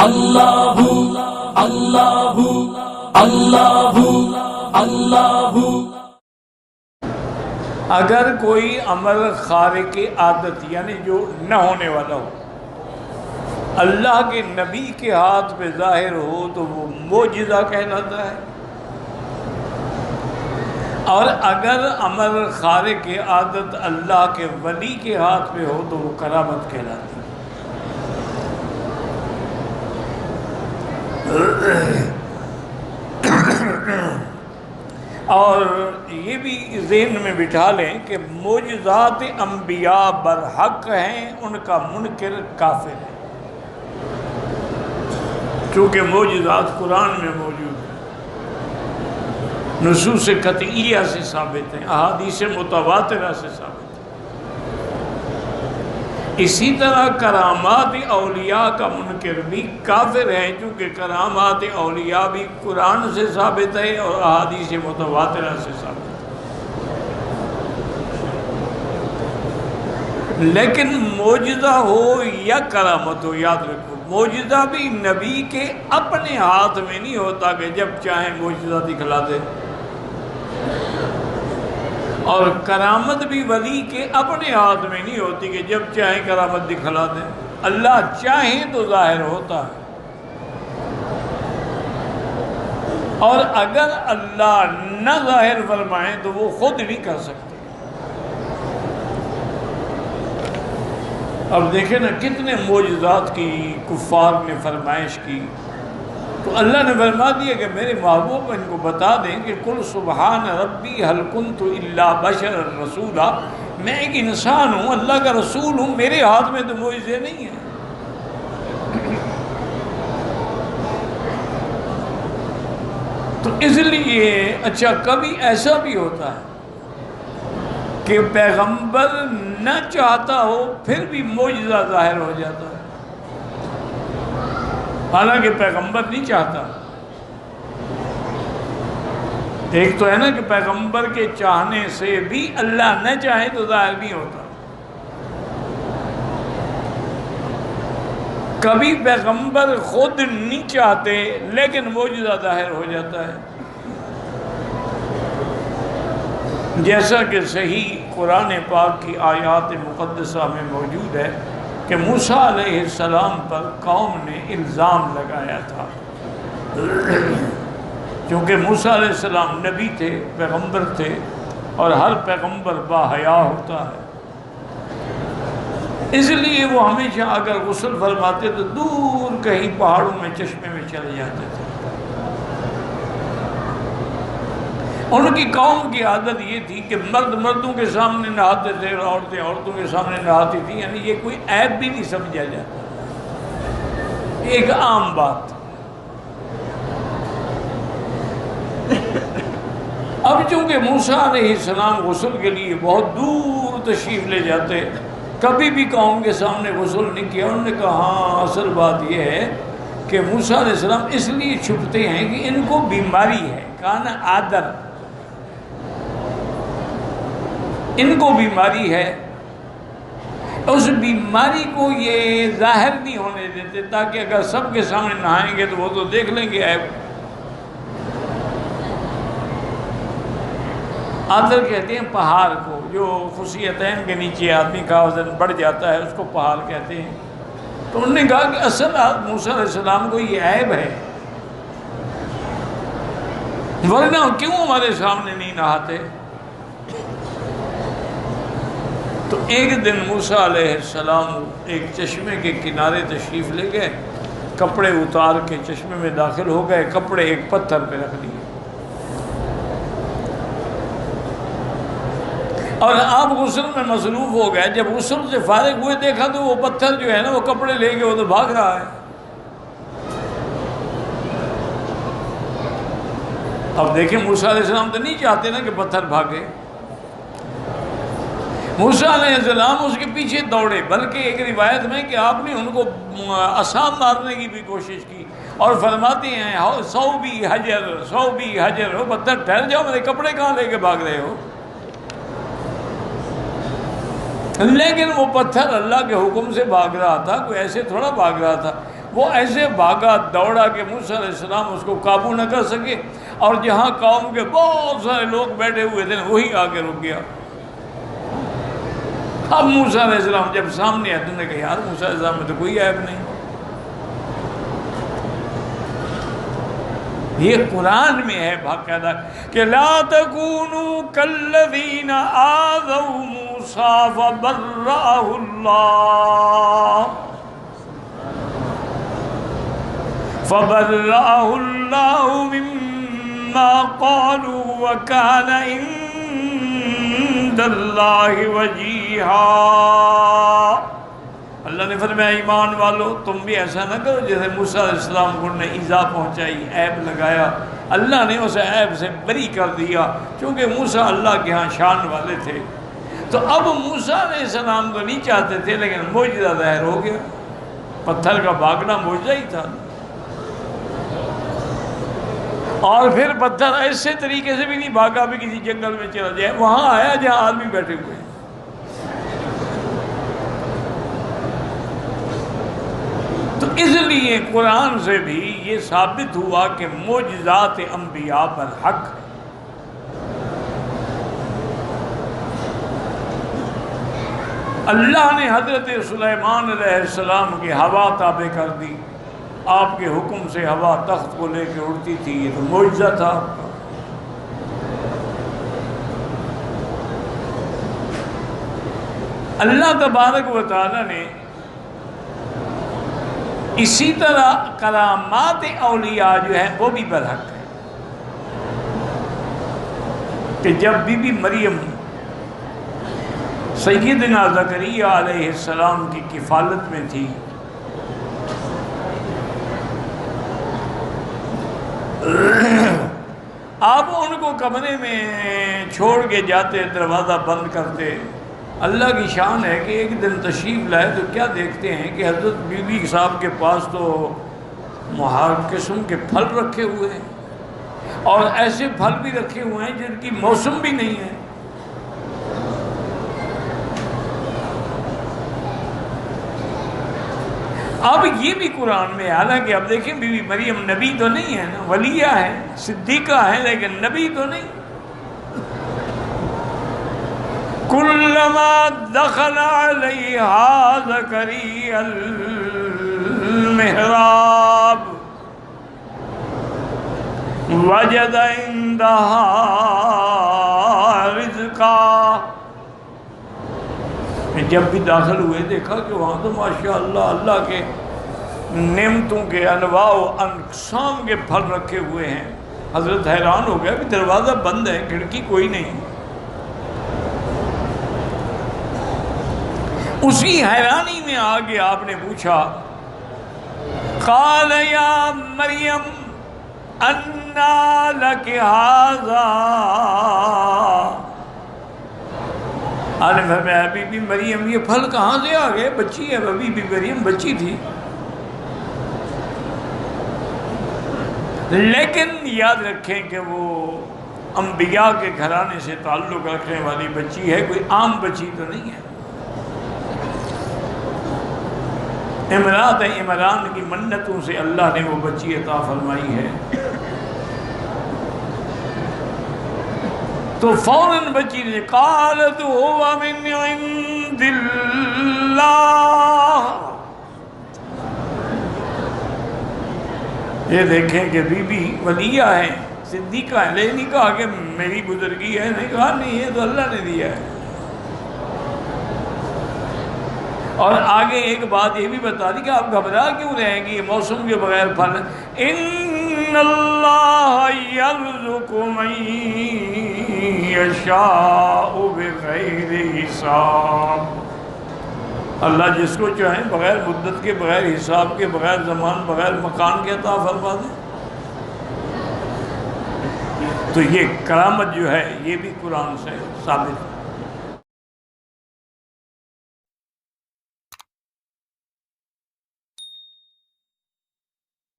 اللہ اللہ اللہ اللہ۔ اگر کوئی عمل خارق عادت یعنی جو نہ ہونے والا ہو اللہ کے نبی کے ہاتھ پہ ظاہر ہو تو وہ معجزہ کہلاتا ہے، اور اگر عمل خارق عادت اللہ کے ولی کے ہاتھ پہ ہو تو وہ کرامت کہلاتی ہے۔ اور یہ بھی ذہن میں بٹھا لیں کہ معجزات انبیاء برحق ہیں، ان کا منکر کافر ہے، چونکہ معجزات قرآن میں موجود ہیں، نصوص قطعیہ سے ثابت ہیں، احادیث متواترہ سے ثابت ہیں۔ اسی طرح کرامات اولیاء کا منکر بھی کافر ہے، چونکہ کرامات اولیاء بھی قرآن سے ثابت ہے اور احادیث متواترہ سے ثابت ہے۔ لیکن معجزہ ہو یا کرامت ہو، یاد رکھو معجزہ بھی نبی کے اپنے ہاتھ میں نہیں ہوتا کہ جب چاہیں معجزہ دکھلا دے، اور کرامت بھی ولی کے اپنے ہاتھ میں نہیں ہوتی کہ جب چاہیں کرامت دکھلا دیں، اللہ چاہیں تو ظاہر ہوتا ہے، اور اگر اللہ نہ ظاہر فرمائیں تو وہ خود نہیں کر سکتے۔ اب دیکھیں نا کتنے معجزات کی کفار نے فرمائش کی، تو اللہ نے فرما دیا کہ میرے محبوب ان کو بتا دیں کہ قل سبحان ربی هل کنت الا بشرا رسولا، میں ایک انسان ہوں، اللہ کا رسول ہوں، میرے ہاتھ میں تو معجزے نہیں ہیں۔ تو اس لیے اچھا کبھی ایسا بھی ہوتا ہے کہ پیغمبر نہ چاہتا ہو پھر بھی معجزہ ظاہر ہو جاتا ہے، حالانکہ پیغمبر نہیں چاہتا۔ ایک تو ہے نا کہ پیغمبر کے چاہنے سے بھی اللہ نہ چاہے تو ظاہر نہیں ہوتا، کبھی پیغمبر خود نہیں چاہتے لیکن معجزہ ظاہر ہو جاتا ہے، جیسا کہ صحیح قرآن پاک کی آیات مقدسہ میں موجود ہے کہ موسیٰ علیہ السلام پر قوم نے الزام لگایا تھا، کیونکہ موسیٰ علیہ السلام نبی تھے، پیغمبر تھے، اور ہر پیغمبر با حیا ہوتا ہے، اس لیے وہ ہمیشہ اگر غسل فرماتے تو دور کہیں پہاڑوں میں چشمے میں چلے جاتے تھے۔ ان کی قوم کی عادت یہ تھی کہ مرد مردوں کے سامنے نہاتے تھے اور عورتیں عورتوں کے سامنے نہاتی تھیں، یعنی یہ کوئی عیب بھی نہیں سمجھا جاتا، ایک عام بات۔ اب چونکہ موسیٰ علیہ السلام غسل کے لیے بہت دور تشریف لے جاتے، کبھی بھی قوم کے سامنے غسل نہیں کیا، انہوں نے کہا ہاں اصل بات یہ ہے کہ موسیٰ علیہ السلام اس لیے چھپتے ہیں کہ ان کو بیماری ہے، کہا نا آدر، ان کو بیماری ہے، اس بیماری کو یہ ظاہر نہیں ہونے دیتے تاکہ اگر سب کے سامنے نہائیں گے تو وہ تو دیکھ لیں گے عیب۔ آدر کہتے ہیں پہاڑ کو، جو خصیتین کے نیچے آدمی کا وزن بڑھ جاتا ہے اس کو پہاڑ کہتے ہیں۔ تو انہوں نے کہا کہ اصل موسیٰ علیہ السلام کو یہ عیب ہے، ورنہ کیوں ہمارے سامنے نہیں نہاتے؟ تو ایک دن موسیٰ علیہ السلام ایک چشمے کے کنارے تشریف لے گئے، کپڑے اتار کے چشمے میں داخل ہو گئے، کپڑے ایک پتھر پہ رکھ دیے، اور آپ غسل میں مصروف ہو گئے۔ جب غسل سے فارغ ہوئے دیکھا تو وہ پتھر جو ہے نا وہ کپڑے لے کے وہ تو بھاگ رہا ہے۔ اب دیکھیں موسیٰ علیہ السلام تو نہیں چاہتے نا کہ پتھر بھاگے، موسیٰ علیہ السلام اس کے پیچھے دوڑے، بلکہ ایک روایت میں کہ آپ نے ان کو عصا مارنے کی بھی کوشش کی، اور فرماتے ہیں صوبی حجر، ہو پتھر ٹھہر جاؤ، میرے کپڑے کہاں لے کے بھاگ رہے ہو؟ لیکن وہ پتھر اللہ کے حکم سے بھاگ رہا تھا، کوئی ایسے تھوڑا بھاگ رہا تھا، وہ ایسے بھاگا دوڑا کہ موسیٰ علیہ السلام اس کو قابو نہ کر سکے، اور جہاں قوم کے بہت سارے لوگ بیٹھے ہوئے تھے وہی آ کے رک گیا۔ اب موسیٰ علیہ السلام جب سامنے آتے نے کہا یار موسیٰ علیہ السلام میں تو کوئی عیب نہیں۔ یہ قرآن میں ہے باقاعدہ کہ لا تکونوا کالذین آذوا موسیٰ فبرأہ اللہ مما قالوا وکان عند اللہ وجیہا۔ اللہ نے فرمایا ایمان والو تم بھی ایسا نہ کرو جیسے موسیٰ علیہ السلام کو نے ایذا پہنچائی، عیب لگایا، اللہ نے اسے عیب سے بری کر دیا چونکہ موسیٰ اللہ کے ہاں شان والے تھے۔ تو اب موسیٰ علیہ السلام تو نہیں چاہتے تھے لیکن معجزہ ظاہر ہو گیا، پتھر کا بھاگنا معجزہ ہی تھا، اور پھر پتھر ایسے طریقے سے بھی نہیں بھاگا بھی کسی جنگل میں چلا جائے، وہاں آیا جہاں آدمی بیٹھے ہوئے ہیں۔ تو اس لیے قرآن سے بھی یہ ثابت ہوا کہ معجزات انبیاء پر حق ہے۔ اللہ نے حضرت سلیمان علیہ السلام کی ہوا تابع کر دی، آپ کے حکم سے ہوا تخت کو لے کے اڑتی تھی، یہ تو معجزہ تھا آپ کا۔ اللہ تبارک و تعالی نے اسی طرح کرامات اولیاء جو ہیں وہ بھی برحق ہیں کہ جب بی بی مریم سیدنا زکریا علیہ السلام کی کفالت میں تھی، آپ ان کو کمرے میں چھوڑ کے جاتے، دروازہ بند کرتے۔ اللہ کی شان ہے کہ ایک دن تشریف لائے تو کیا دیکھتے ہیں کہ حضرت بی بی صاحب کے پاس تو ہر قسم کے پھل رکھے ہوئے ہیں، اور ایسے پھل بھی رکھے ہوئے ہیں جن کی موسم بھی نہیں ہے۔ اب یہ بھی قرآن میں، حالانکہ اب دیکھیں بی بی مریم نبی تو نہیں ہے نا، ولیہ ہے، صدیقہ ہے، لیکن نبی تو نہیں۔ کلما دخل علیہا زکریا المحراب وجد عندہا رزقا، جب بھی داخل ہوئے دیکھا کہ وہاں تو ماشاءاللہ اللہ کے نعمتوں کے انواع و اقسام کے پھل رکھے ہوئے ہیں۔ حضرت حیران ہو گیا کہ دروازہ بند ہے، کھڑکی کوئی نہیں۔ اسی حیرانی میں آگے آپ نے پوچھا قال یا مریم انا لک ھذا، آپ نے فرمایا بی بی مریم یہ پھل کہاں سے آ گئے؟ بچی ہے، بی بی مریم بچی تھی، لیکن یاد رکھیں کہ وہ انبیاء کے گھرانے سے تعلق رکھنے والی بچی ہے، کوئی عام بچی تو نہیں ہے۔ امراۃ عمران کی منتوں سے اللہ نے وہ بچی عطا فرمائی ہے۔ تو فوراً بچی نے قالت هو من عند اللہ، یہ دیکھیں کہ بی بی ولیہ ہے، صدیقہ ہے، لیکن نہیں کہا کہ میری بزرگی ہے، نہیں کہا نہیں، یہ تو اللہ نے دیا ہے۔ اور آگے ایک بات یہ بھی بتا دی کہ آپ گھبرا کیوں رہیں گی موسم کے بغیر پھل؟ ان اللہ یرزق من یشاء بغیر حساب، اللہ جس کو چاہیں بغیر مدت کے، بغیر حساب کے، بغیر زمان، بغیر مکان کے عطا فرما دیں۔ تو یہ کرامت جو ہے یہ بھی قرآن سے ثابت ہے۔